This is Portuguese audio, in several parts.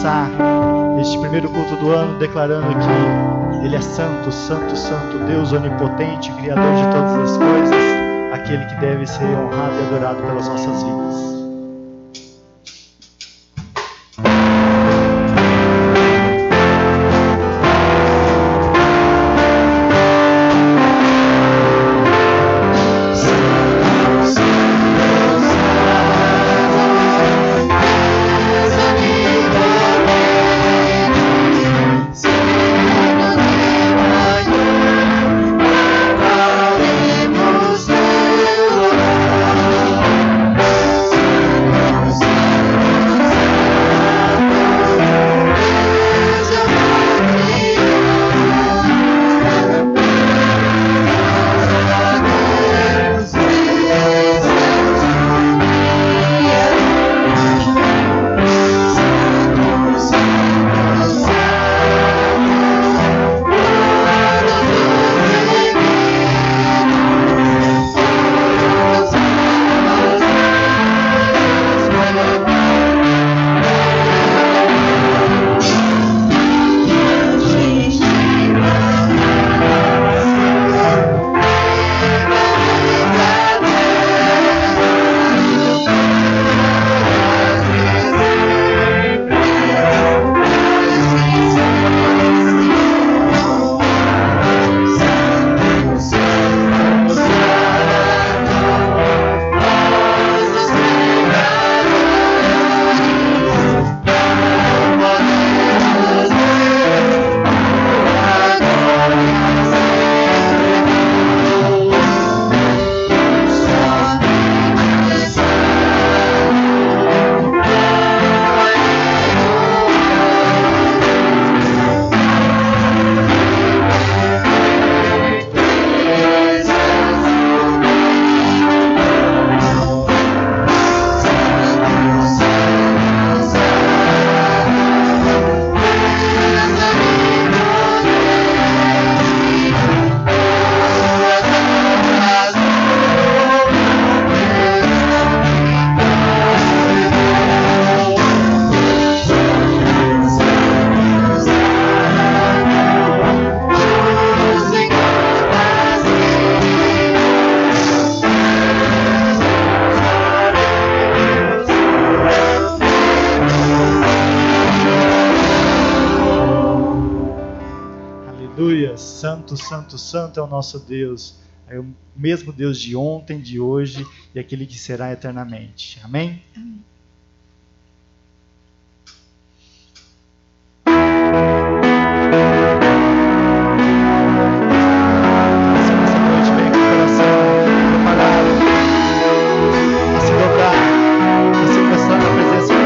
começar este primeiro culto do ano declarando que Ele é santo, santo, santo, Deus onipotente, Criador de todas as coisas, aquele que deve ser honrado e adorado pelas nossas vidas. Santo, santo, santo é o nosso Deus, é o mesmo Deus de ontem, de hoje e aquele que será eternamente. Amém? Amém.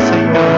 Senhor.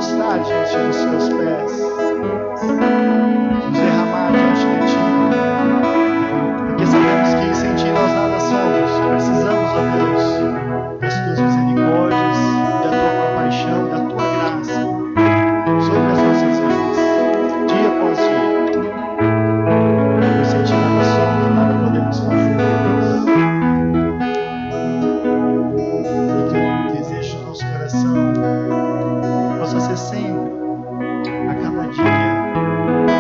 prostrar diante dos seus pés, nos derramar diante de Ti, porque sabemos que sem Ti nós nada somos. Precisamos, ó Deus, das Tuas misericórdias, da Tua compaixão, da Tua graça sobre as nossas vidas, dia após dia. Pois sem Ti nada somos, nada podemos fazer, Deus. E que o desejo do nosso coração possa ser sempre, a cada dia,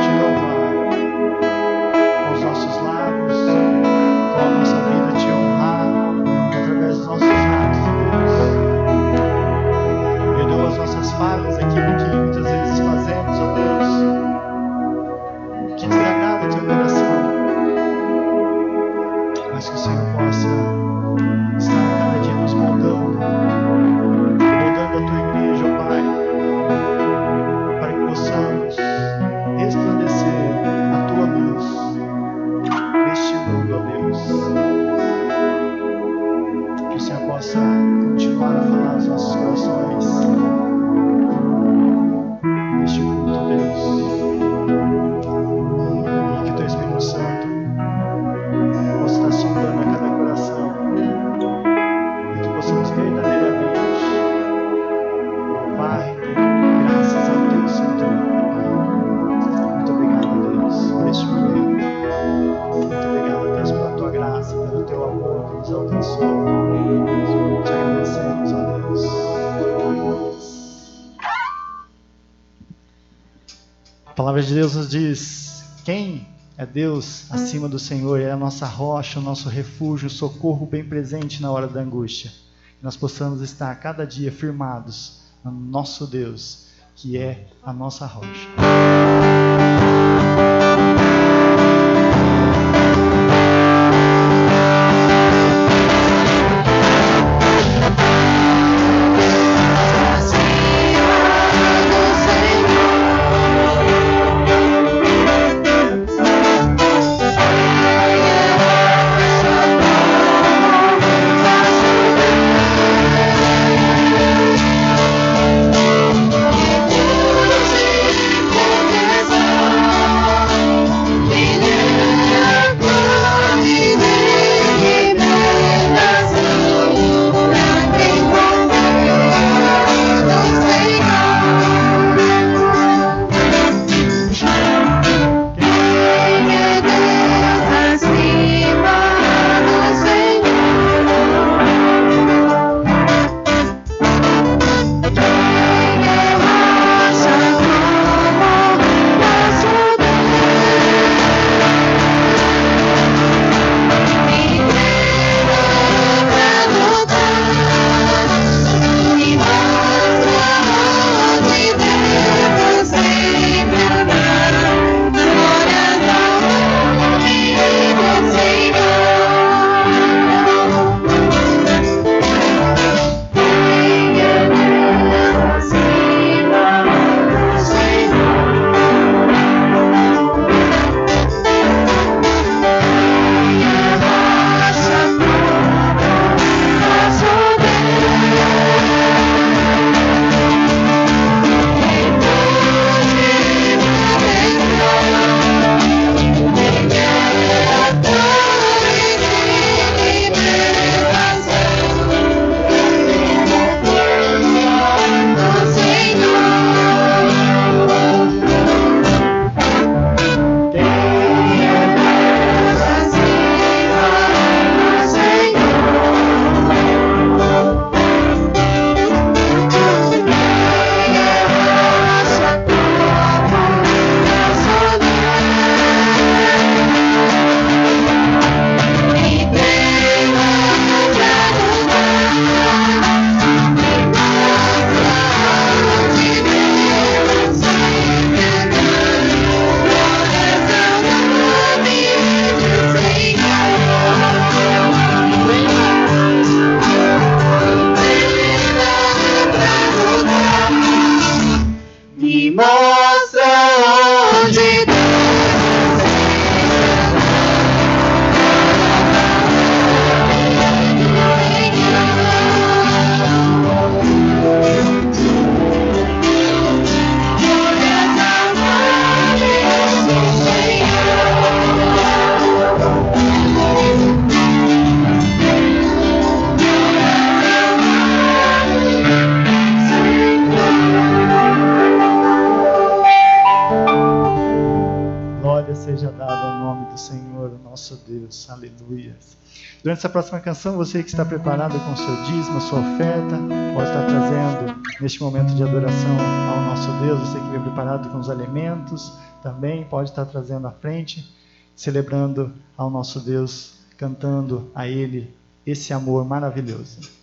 Te louvar com os nossos lábios, com a nossa vida Te honrar através dos nossos atos, Deus. Perdoa as nossas falhas, aquilo que muitas vezes fazemos, ó Deus, que desagrada o Teu coração, mas que o Senhor possa estar a cada dia nos moldando a Tua igreja, ó Pai, para que possamos resplandecer a Tua luz neste mundo, ó Deus. Que o Senhor possa continuar a falar aos nossos corações neste culto, ó Deus. E que o Teu Espírito Santo possa estar sondando a cada coração e que possamos verdadeiramente louvar e render graças ao Teu santo nome. Muito obrigado, Deus, por este momento. Muito obrigado, Deus, pela Tua graça, pelo Teu amor que nos alcançou. Te agradecemos, ó Deus. A palavra de Deus nos diz: quem é Deus acima do Senhor? Ele é a nossa rocha, o nosso refúgio, o socorro bem presente na hora da angústia. Que nós possamos estar a cada dia firmados no nosso Deus, que é a nossa rocha. Começar nosso Deus. Aleluia. Durante essa próxima canção, você que está preparado com o seu dízimo, a sua oferta, pode estar trazendo neste momento de adoração ao nosso Deus. Você que veio preparado com os alimentos, também pode estar trazendo à frente, celebrando ao nosso Deus, cantando a Ele esse amor maravilhoso.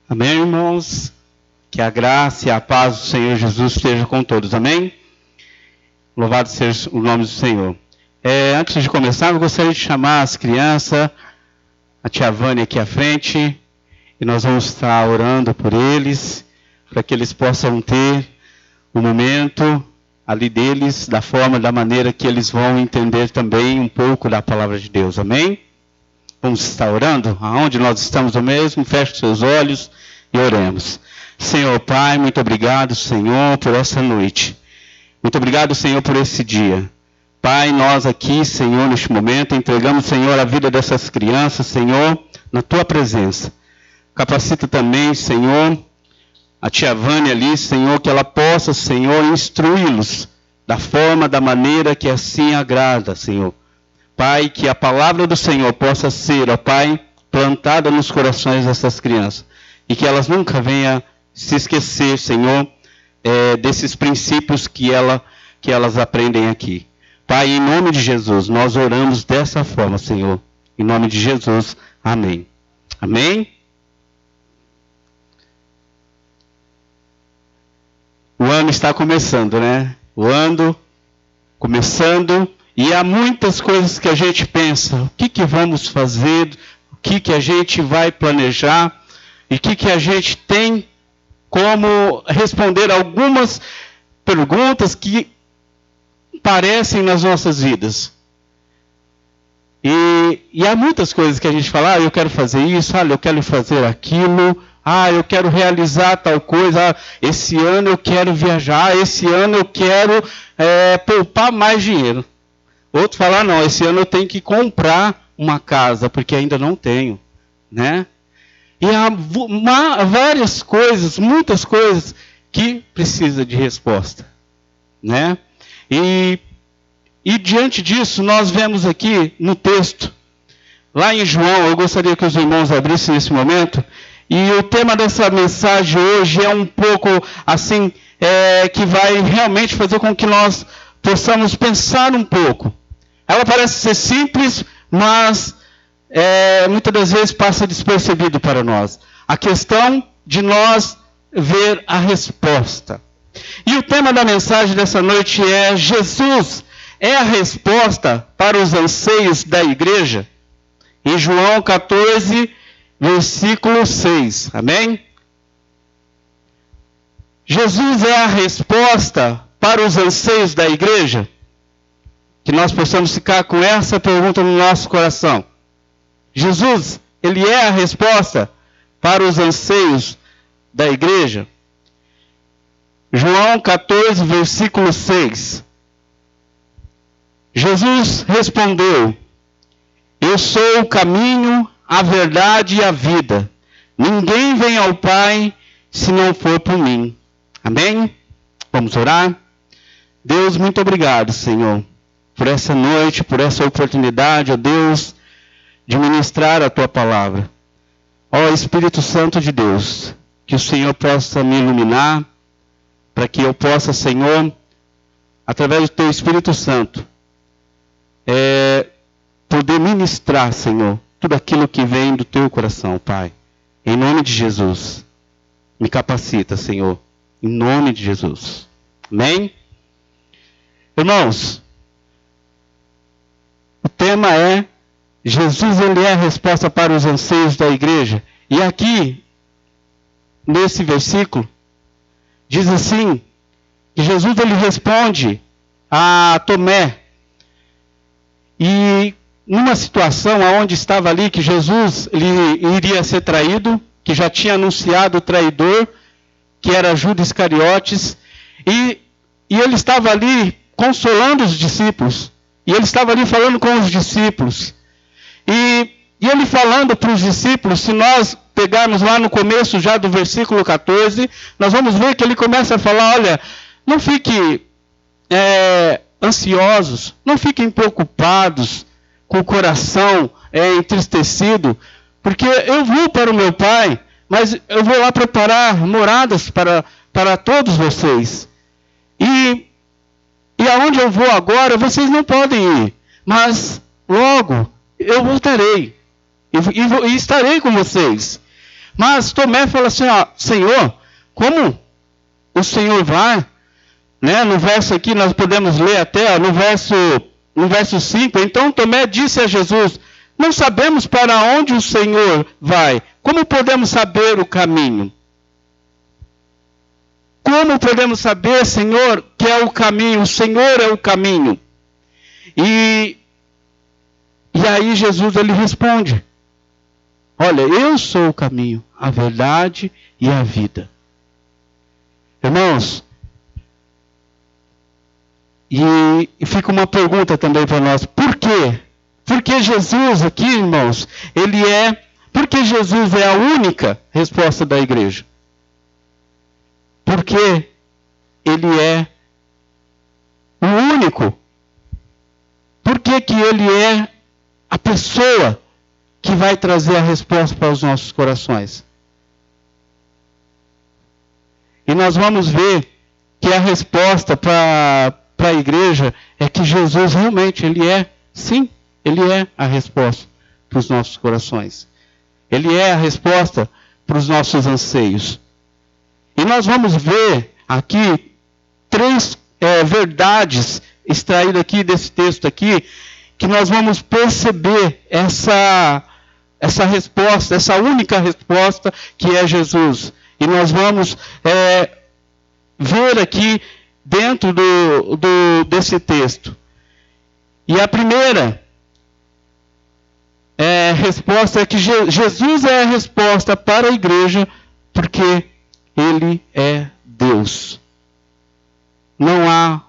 Amém, irmãos? Que a graça e a paz do Senhor Jesus esteja com todos. Amém? Louvado seja o nome do Senhor. Antes de começar, eu gostaria de chamar as crianças, a tia Vânia aqui à frente, e nós vamos estar orando por eles, para que eles possam ter um momento ali deles, da maneira que eles vão entender também um pouco da palavra de Deus. Amém? Vamos estar orando? Aonde nós estamos mesmo? Feche seus olhos e oremos. Senhor Pai, muito obrigado, Senhor, por essa noite. Muito obrigado, Senhor, por esse dia. Pai, nós aqui, Senhor, neste momento, entregamos, Senhor, a vida dessas crianças, Senhor, na Tua presença. Capacita também, Senhor, a tia Vânia ali, Senhor, que ela possa, Senhor, instruí-los da forma, da maneira que assim agrada, Senhor. Pai, que a palavra do Senhor possa ser, ó Pai, plantada nos corações dessas crianças. E que elas nunca venham se esquecer, Senhor, desses princípios que elas aprendem aqui. Pai, em nome de Jesus, nós oramos dessa forma, Senhor. Em nome de Jesus, amém. Amém? O ano está começando, né? O ano começando, e há muitas coisas que a gente pensa. O que vamos fazer? O que a gente vai planejar? E o que a gente tem como responder algumas perguntas que parecem nas nossas vidas. E há muitas coisas que a gente fala, eu quero fazer isso, eu quero fazer aquilo, eu quero realizar tal coisa, esse ano eu quero viajar, esse ano eu quero poupar mais dinheiro. Outro fala, não, esse ano eu tenho que comprar uma casa, porque ainda não tenho, né? E há várias coisas, muitas coisas, que precisa de resposta, né? E diante disso, nós vemos aqui no texto, lá em João, eu gostaria que os irmãos abrissem nesse momento, e o tema dessa mensagem hoje é um pouco assim, que vai realmente fazer com que nós possamos pensar um pouco. Ela parece ser simples, mas muitas das vezes passa despercebido para nós. A questão de nós ver a resposta. E o tema da mensagem dessa noite é: Jesus é a resposta para os anseios da igreja? Em João 14, versículo 6. Amém? Jesus é a resposta para os anseios da igreja? Que nós possamos ficar com essa pergunta no nosso coração. Jesus, ele é a resposta para os anseios da igreja? João 14, versículo 6. Jesus respondeu: Eu sou o caminho, a verdade e a vida. Ninguém vem ao Pai se não for por mim. Amém? Vamos orar? Deus, muito obrigado, Senhor, por essa noite, por essa oportunidade, ó Deus, de ministrar a Tua palavra. Ó Espírito Santo de Deus, que o Senhor possa me iluminar, para que eu possa, Senhor, através do Teu Espírito Santo, poder ministrar, Senhor, tudo aquilo que vem do Teu coração, Pai. Em nome de Jesus, me capacita, Senhor, em nome de Jesus. Amém? Irmãos, o tema é: Jesus, ele é a resposta para os anseios da igreja. E aqui, nesse versículo, diz assim, que Jesus, ele responde a Tomé. E numa situação onde estava ali que Jesus ele iria ser traído, que já tinha anunciado o traidor, que era Judas Iscariotes, e ele estava ali consolando os discípulos, e ele estava ali falando com os discípulos, e ele falando para os discípulos, se nós pegarmos lá no começo já do versículo 14, nós vamos ver que ele começa a falar, olha, não fiquem ansiosos, não fiquem preocupados, com o coração entristecido, porque eu vou para o meu Pai, mas eu vou lá preparar moradas para todos vocês. E aonde eu vou agora, vocês não podem ir, mas logo eu voltarei e estarei com vocês. Mas Tomé fala assim, Senhor, como o Senhor vai? Né? No verso aqui nós podemos ler até, no verso 5, então Tomé disse a Jesus: não sabemos para onde o Senhor vai, como podemos saber o caminho? Como podemos saber, Senhor, que é o caminho? O Senhor é o caminho. E aí Jesus ele responde: olha, eu sou o caminho, a verdade e a vida. Irmãos, e fica uma pergunta também para nós: por quê? Porque Jesus aqui, irmãos, porque Jesus é a única resposta da igreja. Porque Ele é o único. Por que Ele é a pessoa que vai trazer a resposta para os nossos corações? E nós vamos ver que a resposta para a igreja é que Jesus realmente, Ele é, sim, Ele é a resposta para os nossos corações. Ele é a resposta para os nossos anseios. E nós vamos ver aqui 3 verdades extraídas aqui desse texto aqui, que nós vamos perceber essa resposta, essa única resposta que é Jesus. E nós vamos ver aqui dentro desse texto. E a primeira resposta é que Jesus é a resposta para a igreja, porque Ele é Deus. Não há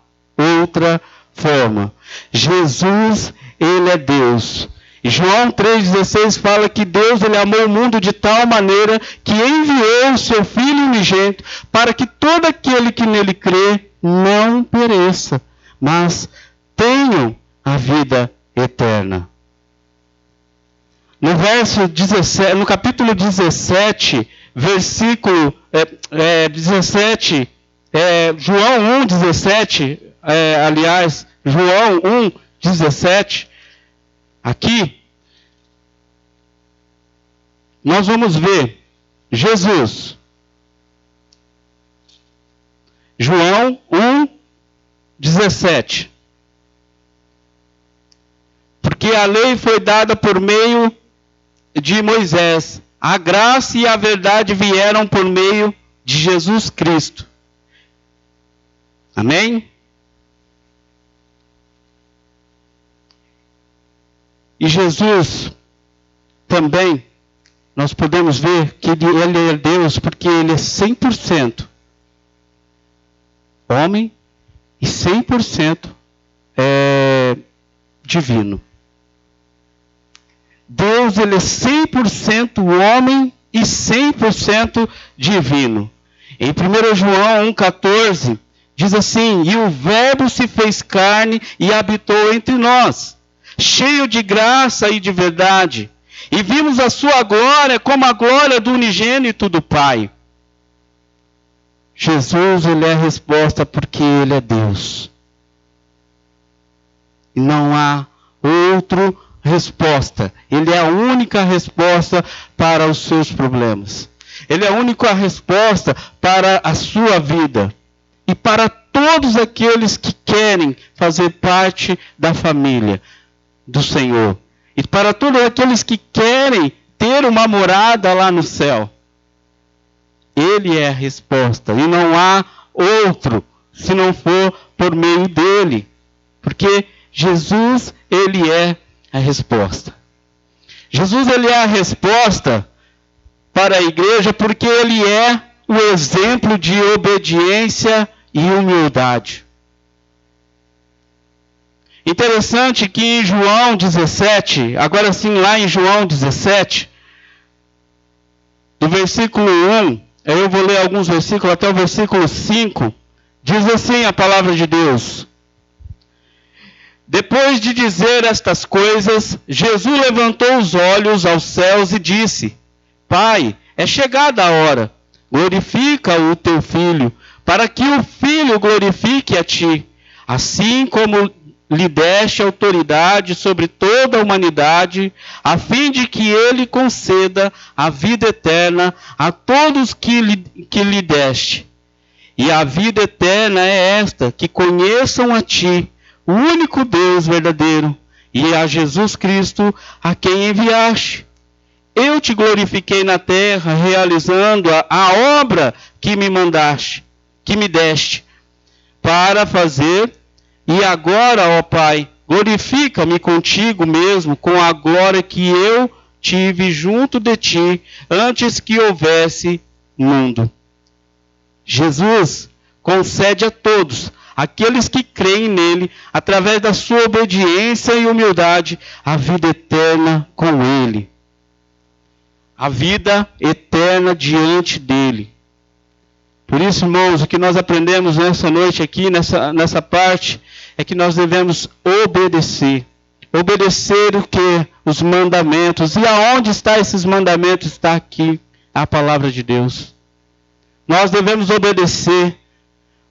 outra forma. Jesus, Ele é Deus. E João 3,16 fala que Deus Ele amou o mundo de tal maneira que enviou o seu Filho unigênito para que todo aquele que nele crê não pereça, mas tenham a vida eterna. No capítulo 17, versículo 17, João 1,17, aliás, João 1,17, aqui, nós vamos ver Jesus. João 1,17. Porque a lei foi dada por meio de Moisés. A graça e a verdade vieram por meio de Jesus Cristo. Amém? E Jesus também, nós podemos ver que Ele é Deus porque Ele é 100% homem e 100% divino. Deus, Ele é 100% homem e 100% divino. Em 1 João 1,14, diz assim: e o Verbo se fez carne e habitou entre nós, cheio de graça e de verdade. E vimos a sua glória como a glória do unigênito do Pai. Jesus, Ele é a resposta porque Ele é Deus. E não há outra resposta. Ele é a única resposta para os seus problemas. Ele é a única resposta para a sua vida. E para todos aqueles que querem fazer parte da família do Senhor. E para todos aqueles que querem ter uma morada lá no céu. Ele é a resposta. E não há outro, se não for por meio dele. Porque Jesus, Ele é a resposta. Jesus, Ele é a resposta para a igreja porque Ele é o exemplo de obediência e humildade. Interessante que em João 17, agora sim lá em João 17, do versículo 1, eu vou ler alguns versículos até o versículo 5, diz assim a palavra de Deus: depois de dizer estas coisas, Jesus levantou os olhos aos céus e disse: Pai, é chegada a hora, glorifica o teu Filho, para que o Filho glorifique a ti, assim como lhe deste autoridade sobre toda a humanidade, a fim de que ele conceda a vida eterna a todos que lhe deste. E a vida eterna é esta, que conheçam a ti, o único Deus verdadeiro, e a Jesus Cristo, a quem enviaste. Eu te glorifiquei na terra, realizando a obra que me mandaste, que me deste, para fazer. E agora, ó Pai, glorifica-me contigo mesmo, com a glória que eu tive junto de ti, antes que houvesse mundo. Jesus concede a todos, aqueles que creem nele, através da sua obediência e humildade, a vida eterna com ele. A vida eterna diante dele. Por isso, irmãos, o que nós aprendemos nessa noite aqui, nessa parte, é que nós devemos obedecer. Obedecer o que? Os mandamentos. E aonde está esses mandamentos? Está aqui a palavra de Deus. Nós devemos obedecer.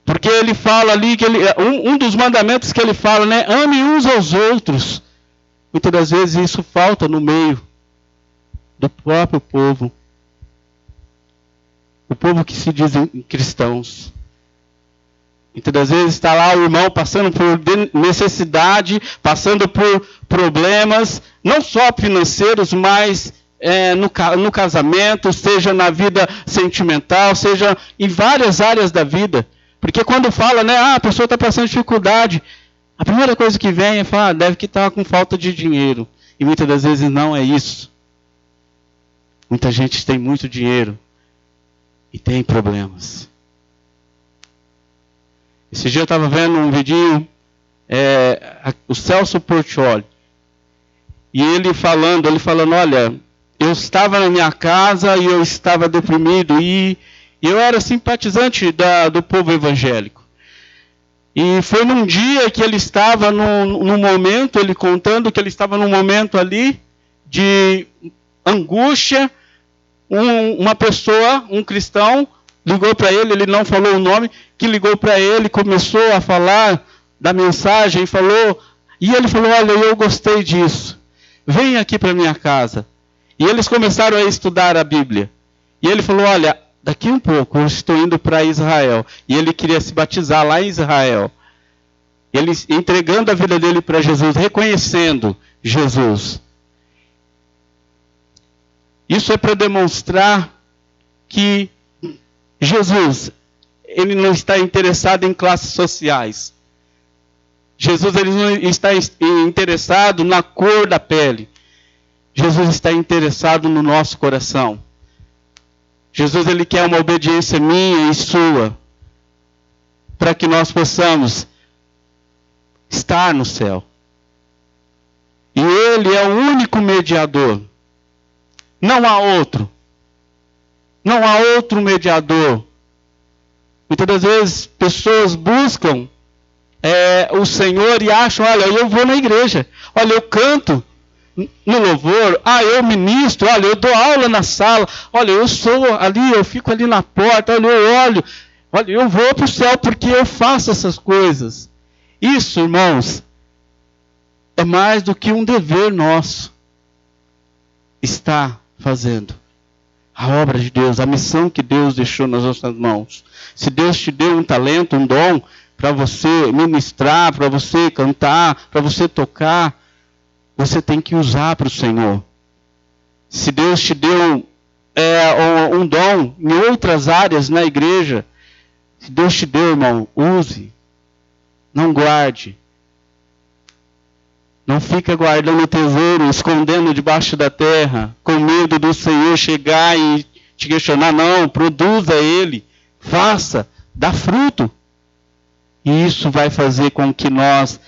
Porque ele fala ali, que um dos mandamentos que ele fala, né? Ame uns aos outros. Muitas das vezes isso falta no meio do próprio povo. O povo que se dizem cristãos. Muitas das vezes está lá o irmão passando por necessidade, passando por problemas, não só financeiros, mas no casamento, seja na vida sentimental, seja em várias áreas da vida. Porque quando fala, né, a pessoa está passando dificuldade, a primeira coisa que vem é falar, deve que estar com falta de dinheiro. E muitas das vezes não é isso. Muita gente tem muito dinheiro e tem problemas. Esse dia eu estava vendo um vidinho, o Celso Portioli, e ele falando, olha, eu estava na minha casa e eu estava deprimido, e eu era simpatizante do povo evangélico. E foi num dia que ele estava num momento, ele contando que ele estava num momento ali de angústia, uma pessoa, um cristão, ligou para ele não falou o nome, que ligou para ele, começou a falar da mensagem, e ele falou, olha, eu gostei disso, vem aqui para minha casa. E eles começaram a estudar a Bíblia. E ele falou, olha, daqui um pouco eu estou indo para Israel. E ele queria se batizar lá em Israel. Ele entregando a vida dele para Jesus, reconhecendo Jesus. Isso é para demonstrar que Jesus, ele não está interessado em classes sociais. Jesus, ele não está interessado na cor da pele. Jesus está interessado no nosso coração. Jesus, ele quer uma obediência minha e sua, para que nós possamos estar no céu. E ele é o único mediador. Não há outro. Não há outro mediador. Muitas das vezes pessoas buscam o Senhor e acham, olha, eu vou na igreja, olha, eu canto no louvor, eu ministro, olha, eu dou aula na sala, olha, eu sou ali, eu fico ali na porta, olha, eu vou para o céu porque eu faço essas coisas. Isso, irmãos, é mais do que um dever nosso. Está fazendo a obra de Deus, a missão que Deus deixou nas nossas mãos. Se Deus te deu um talento, um dom, para você ministrar, para você cantar, para você tocar, você tem que usar para o Senhor. Se Deus te deu um dom em outras áreas na igreja, se Deus te deu, irmão, use. Não guarde. Não fica guardando tesouro, escondendo debaixo da terra, com medo do Senhor chegar e te questionar. Não, produza ele, faça, dá fruto. E isso vai fazer com que nós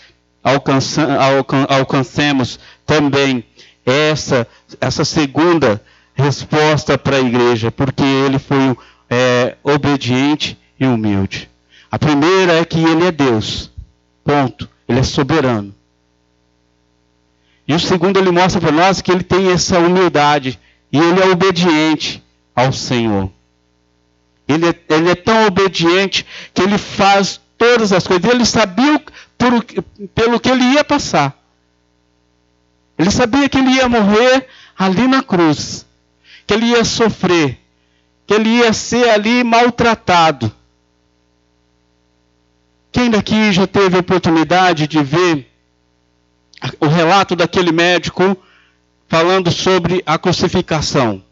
alcancemos também essa segunda resposta para a igreja, porque ele foi obediente e humilde. A primeira é que ele é Deus, ponto, ele é soberano. E o segundo, ele mostra para nós que ele tem essa humildade e ele é obediente ao Senhor. Ele é tão obediente que ele faz todas as coisas. Ele sabia pelo que ele ia passar. Ele sabia que ele ia morrer ali na cruz, que ele ia sofrer, que ele ia ser ali maltratado. Quem daqui já teve a oportunidade de ver o relato daquele médico falando sobre a crucificação?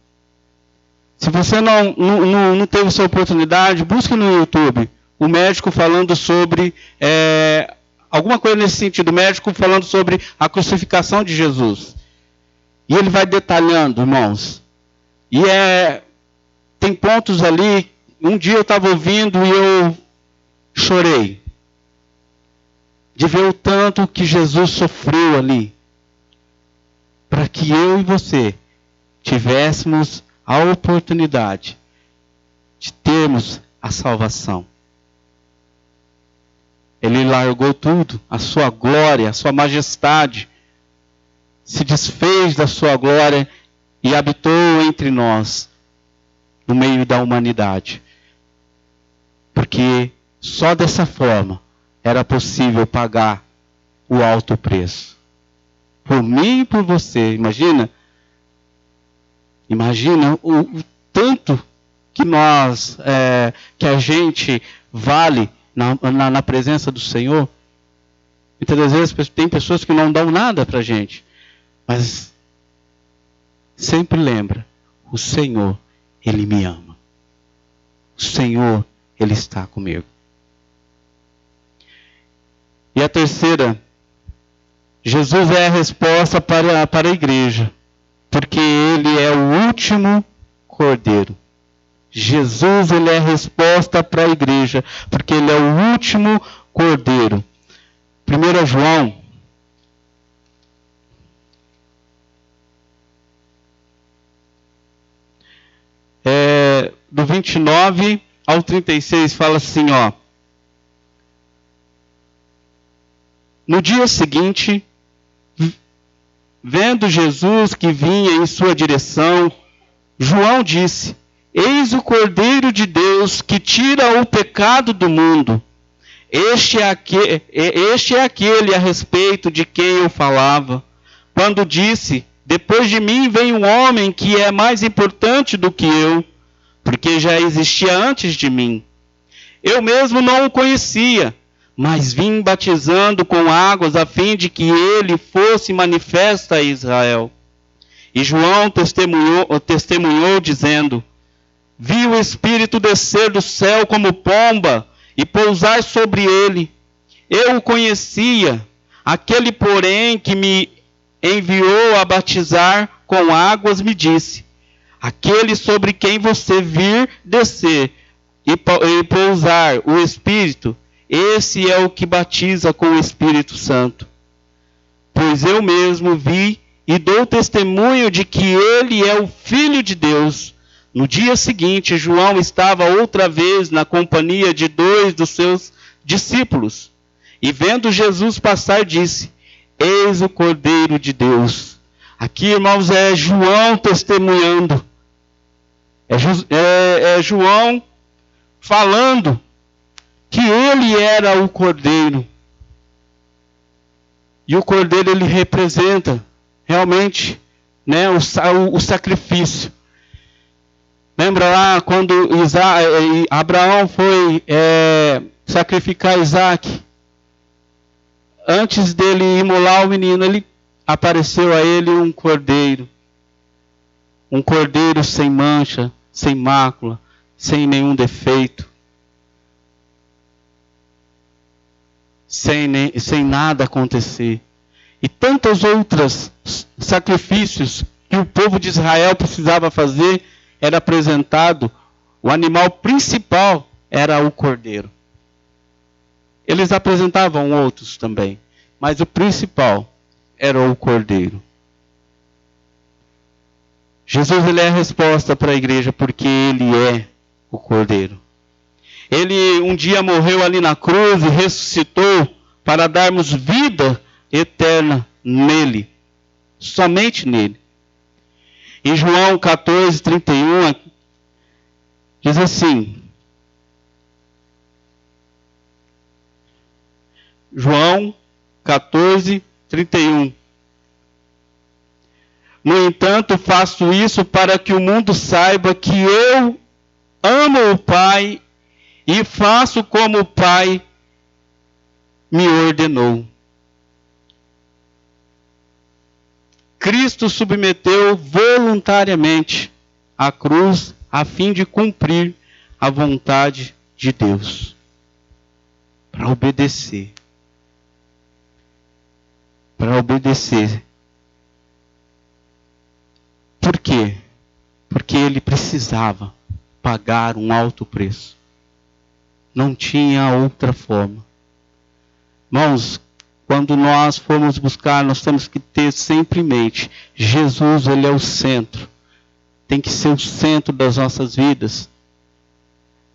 Se você não teve essa oportunidade, busque no YouTube o médico falando sobre alguma coisa nesse sentido, o médico falando sobre a crucificação de Jesus. E ele vai detalhando, irmãos. E tem pontos ali. Um dia eu estava ouvindo e eu chorei de ver o tanto que Jesus sofreu ali, para que eu e você tivéssemos a oportunidade de termos a salvação. Ele largou tudo, a sua glória, a sua majestade, se desfez da sua glória e habitou entre nós, no meio da humanidade. Porque só dessa forma era possível pagar o alto preço. Por mim e por você. Imagina o tanto que que a gente vale na presença do Senhor. Muitas das vezes tem pessoas que não dão nada para a gente. Mas sempre lembra, o Senhor, Ele me ama. O Senhor, Ele está comigo. E a terceira, Jesus é a resposta para a igreja, porque Ele é o último Cordeiro. Jesus, Ele é a resposta para a igreja, porque Ele é o último Cordeiro. 1 João, do 29 ao 36, fala assim, ó. No dia seguinte, vendo Jesus que vinha em sua direção, João disse: Eis o Cordeiro de Deus que tira o pecado do mundo. Este é aquele a respeito de quem eu falava, quando disse: Depois de mim vem um homem que é mais importante do que eu, porque já existia antes de mim. Eu mesmo não o conhecia, mas vim batizando com águas a fim de que ele fosse manifesto a Israel. E João testemunhou dizendo: Vi o Espírito descer do céu como pomba e pousar sobre ele. Eu o conhecia, aquele, porém, que me enviou a batizar com águas me disse: Aquele sobre quem você vir descer e pousar o Espírito, esse é o que batiza com o Espírito Santo. Pois eu mesmo vi e dou testemunho de que ele é o Filho de Deus. No dia seguinte, João estava outra vez na companhia de 2 dos seus discípulos. E vendo Jesus passar, disse: Eis o Cordeiro de Deus. Aqui, irmãos, é João testemunhando. É João falando que ele era o Cordeiro. E o Cordeiro, ele representa realmente, né, o sacrifício. Lembra lá quando Abraão foi sacrificar Isaac? Antes dele imolar o menino, apareceu a ele um cordeiro. Um cordeiro sem mancha, sem mácula, sem nenhum defeito. Sem nada acontecer. E tantos outros sacrifícios que o povo de Israel precisava fazer, era apresentado, o animal principal era o cordeiro. Eles apresentavam outros também, mas o principal era o cordeiro. Jesus, ele é a resposta para a igreja, porque ele é o cordeiro. Ele um dia morreu ali na cruz e ressuscitou para darmos vida eterna nele, somente nele. Em João 14, 31, diz assim, João 14, 31. No entanto, faço isso para que o mundo saiba que eu amo o Pai e faço como o Pai me ordenou. Cristo submeteu voluntariamente à cruz a fim de cumprir a vontade de Deus. Para obedecer. Para obedecer. Por quê? Porque ele precisava pagar um alto preço. Não tinha outra forma. Irmãos, quando nós formos buscar, nós temos que ter sempre em mente, Jesus, ele é o centro. Tem que ser o centro das nossas vidas.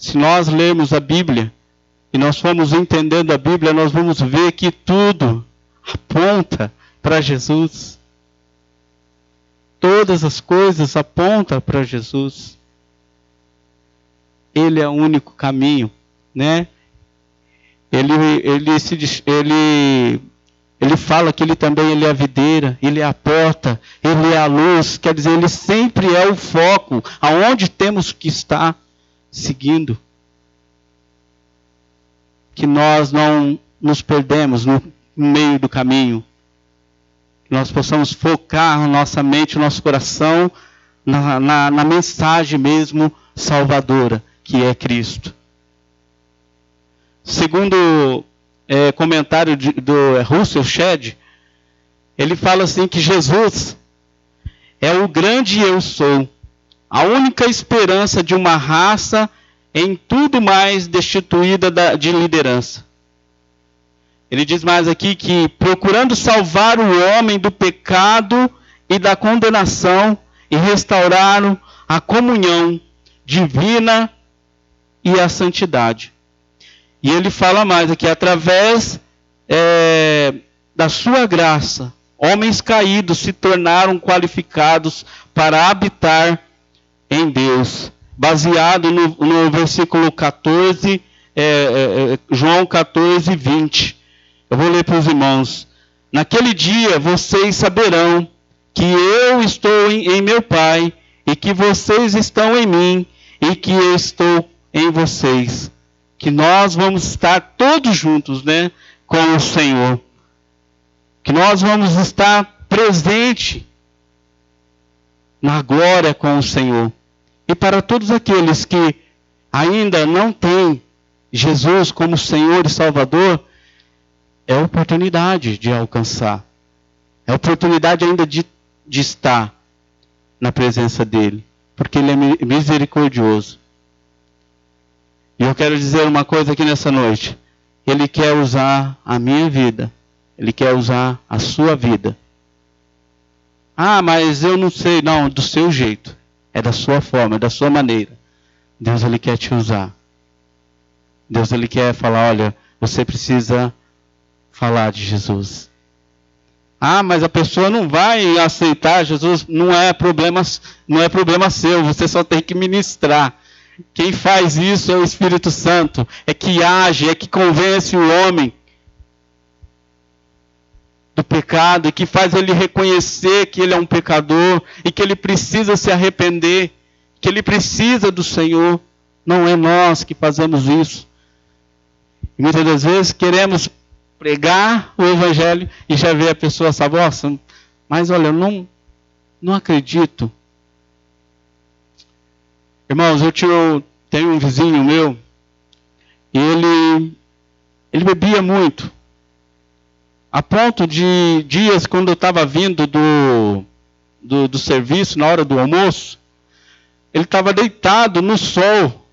Se nós lermos a Bíblia e nós formos entendendo a Bíblia, nós vamos ver que tudo aponta para Jesus. Todas as coisas apontam para Jesus. Ele é o único caminho, né? Ele fala que ele também é a videira, ele é a porta, ele é a luz. Quer dizer, ele sempre é o foco, aonde temos que estar seguindo. Que nós não nos perdemos no meio do caminho. Que nós possamos focar a nossa mente, o nosso coração na mensagem mesmo salvadora, que é Cristo. Segundo comentário do Russell Shedd, ele fala assim que Jesus é o grande eu sou, a única esperança de uma raça em tudo mais destituída de liderança. Ele diz mais aqui que procurando salvar o homem do pecado e da condenação e restaurar a comunhão divina e a santidade. E ele fala mais aqui, através da sua graça, homens caídos se tornaram qualificados para habitar em Deus. Baseado no versículo 14, João 14, 20. Eu vou ler para os irmãos. Naquele dia vocês saberão que eu estou em meu Pai, e que vocês estão em mim, e que eu estou em vocês. Que nós vamos estar todos juntos, né, com o Senhor. Que nós vamos estar presentes na glória com o Senhor. E para todos aqueles que ainda não têm Jesus como Senhor e Salvador, é a oportunidade de alcançar. É a oportunidade ainda de estar na presença dEle. Porque Ele é misericordioso. E eu quero dizer uma coisa aqui nessa noite. Ele quer usar a minha vida. Ele quer usar a sua vida. Ah, mas eu não sei. Não, do seu jeito. É da sua forma, é da sua maneira. Deus, Ele quer te usar. Deus, Ele quer falar, olha, você precisa falar de Jesus. Ah, mas a pessoa não vai aceitar Jesus. Não é problema seu. Você só tem que ministrar. Quem faz isso é o Espírito Santo. É que age, é que convence o homem do pecado, e que faz ele reconhecer que ele é um pecador e que ele precisa se arrepender, que ele precisa do Senhor. Não é nós que fazemos isso. E muitas das vezes queremos pregar o Evangelho e já ver a pessoa, sabe, nossa, mas olha, eu não acredito. Irmãos, eu tenho um vizinho meu, e ele bebia muito. A ponto de dias, quando eu estava vindo do serviço, na hora do almoço, ele estava deitado no sol,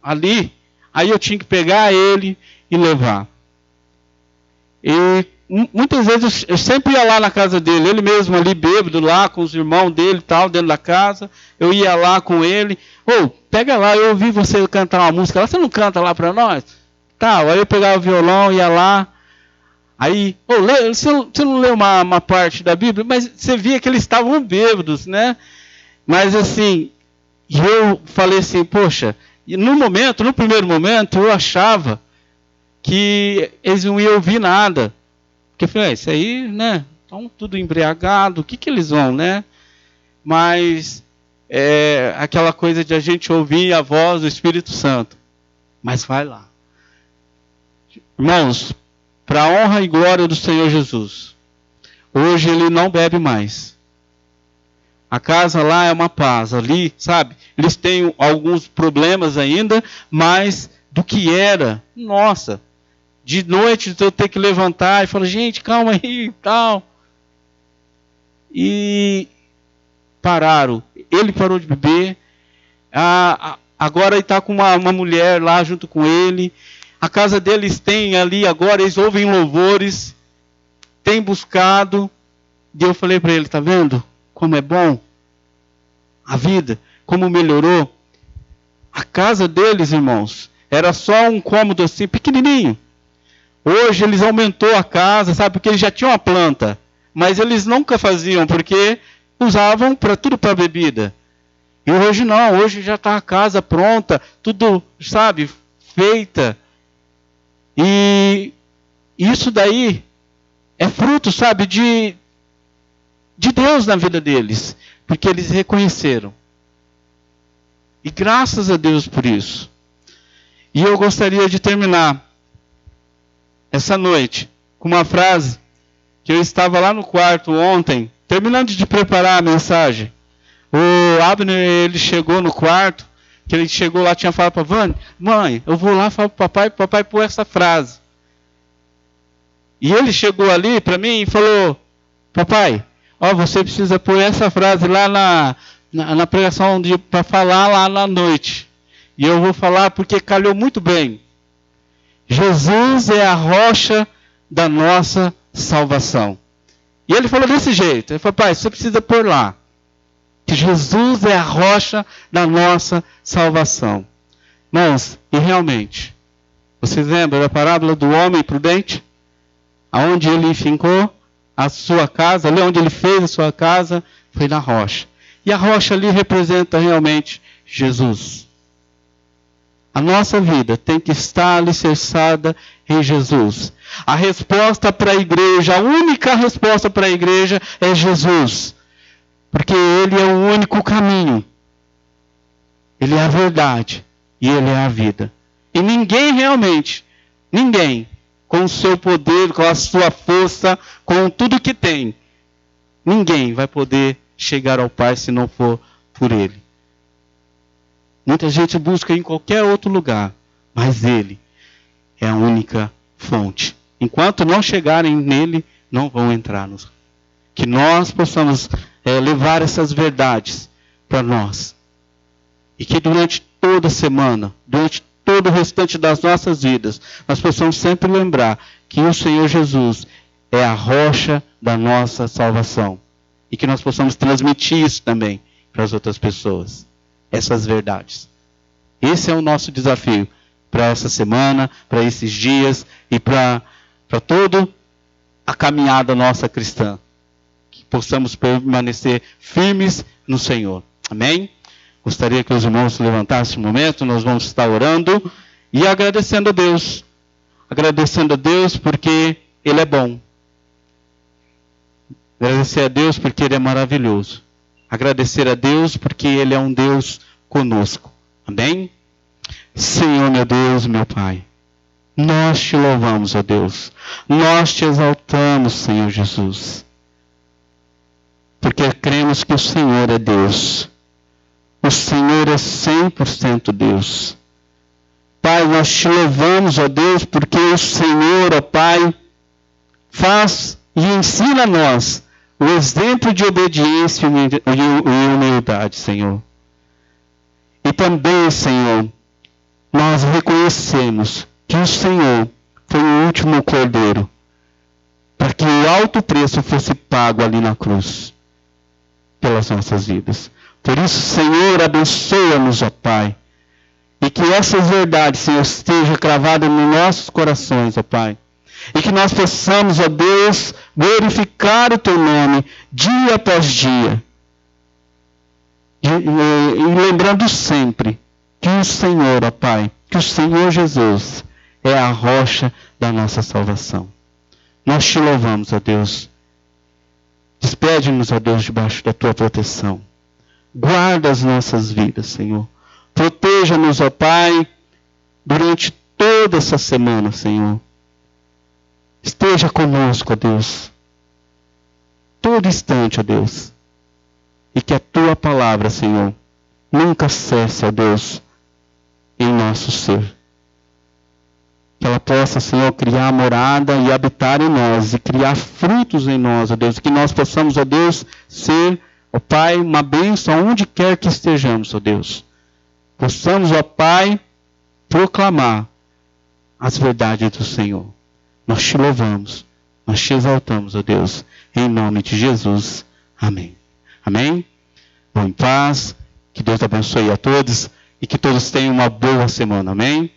ali. Aí eu tinha que pegar ele e levar. E muitas vezes eu sempre ia lá na casa dele, ele mesmo ali bêbado, lá com os irmãos dele e tal, dentro da casa. Eu ia lá com ele. Pega lá, eu ouvi você cantar uma música lá, você não canta lá para nós? Tal. Aí eu pegava o violão, ia lá. Aí, você não leu uma parte da Bíblia? Mas você via que eles estavam bêbados, né? Mas assim, eu falei assim, poxa, e no primeiro momento, eu achava que eles não iam ouvir nada. Porque eu falei, isso aí, né? Estão tudo embriagado, o que eles vão, né? Mas é aquela coisa de a gente ouvir a voz do Espírito Santo. Mas vai lá. Irmãos, para a honra e glória do Senhor Jesus, hoje ele não bebe mais. A casa lá é uma paz. Ali, sabe, eles têm alguns problemas ainda, mas do que era, nossa, de noite eu ter que levantar e falar, gente, calma aí e tal. E pararam. Ele parou de beber. Agora ele está com uma mulher lá junto com ele. A casa deles tem ali agora, eles ouvem louvores, têm buscado. E eu falei para ele, tá vendo como é bom a vida, como melhorou? A casa deles, irmãos, era só um cômodo assim, pequenininho. Hoje eles aumentou a casa, sabe? Porque eles já tinham uma planta. Mas eles nunca faziam, porque usavam para tudo para bebida. E hoje não, hoje já está a casa pronta, tudo, sabe, feita. E isso daí é fruto, sabe, de Deus na vida deles. Porque eles reconheceram. E graças a Deus por isso. E eu gostaria de terminar essa noite com uma frase que eu estava lá no quarto ontem, terminando de preparar a mensagem. O Abner, ele chegou no quarto, que ele chegou lá, tinha falado para a Vânia, mãe, eu vou lá falar para o papai pôr essa frase. E ele chegou ali para mim e falou, papai, você precisa pôr essa frase lá na pregação para falar lá na noite. E eu vou falar porque calhou muito bem. Jesus é a rocha da nossa salvação. E ele falou desse jeito. Ele falou, pai, você precisa pôr lá. Que Jesus é a rocha da nossa salvação. Mas, e realmente, vocês lembram da parábola do homem prudente? Aonde ele fincou a sua casa, ali onde ele fez a sua casa, foi na rocha. E a rocha ali representa realmente Jesus. A nossa vida tem que estar alicerçada em Jesus. A resposta para a igreja, a única resposta para a igreja é Jesus. Porque Ele é o único caminho. Ele é a verdade e Ele é a vida. E ninguém realmente, ninguém, com o seu poder, com a sua força, com tudo que tem, ninguém vai poder chegar ao Pai se não for por Ele. Muita gente busca em qualquer outro lugar, mas Ele é a única fonte. Enquanto não chegarem nele, não vão entrar. Que nós possamos levar essas verdades para nós. E que durante toda a semana, durante todo o restante das nossas vidas, nós possamos sempre lembrar que o Senhor Jesus é a rocha da nossa salvação. E que nós possamos transmitir isso também para as outras pessoas. Essas verdades. Esse é o nosso desafio para essa semana, para esses dias e para toda a caminhada nossa cristã. Que possamos permanecer firmes no Senhor. Amém? Gostaria que os irmãos se levantassem um momento, nós vamos estar orando e agradecendo a Deus. Agradecendo a Deus porque Ele é bom. Agradecer a Deus porque Ele é maravilhoso. Agradecer a Deus porque Ele é um Deus conosco. Amém? Senhor, meu Deus, meu Pai, nós te louvamos, ó Deus. Nós te exaltamos, Senhor Jesus. Porque cremos que o Senhor é Deus. O Senhor é 100% Deus. Pai, nós te louvamos, ó Deus, porque o Senhor, ó Pai, faz e ensina a nós o exemplo de obediência e humildade, Senhor. E também, Senhor, nós reconhecemos que o Senhor foi o último cordeiro para que o alto preço fosse pago ali na cruz pelas nossas vidas. Por isso, Senhor, abençoa-nos, ó Pai, e que essas verdades, Senhor, estejam cravadas nos nossos corações, ó Pai. E que nós possamos, ó Deus, glorificar o Teu nome dia após dia. E lembrando sempre que o Senhor, ó Pai, que o Senhor Jesus é a rocha da nossa salvação. Nós te louvamos, ó Deus. Despede-nos, ó Deus, debaixo da Tua proteção. Guarda as nossas vidas, Senhor. Proteja-nos, ó Pai, durante toda essa semana, Senhor. Esteja conosco, ó Deus. Todo instante, ó Deus. E que a Tua palavra, Senhor, nunca cesse, ó Deus, em nosso ser. Que ela possa, Senhor, criar morada e habitar em nós, e criar frutos em nós, ó Deus. Que nós possamos, ó Deus, ser, ó Pai, uma bênção onde quer que estejamos, ó Deus. Possamos, ó Pai, proclamar as verdades do Senhor. Nós te louvamos, nós te exaltamos, ó Deus, em nome de Jesus. Amém. Amém? Vão em paz, que Deus abençoe a todos e que todos tenham uma boa semana. Amém?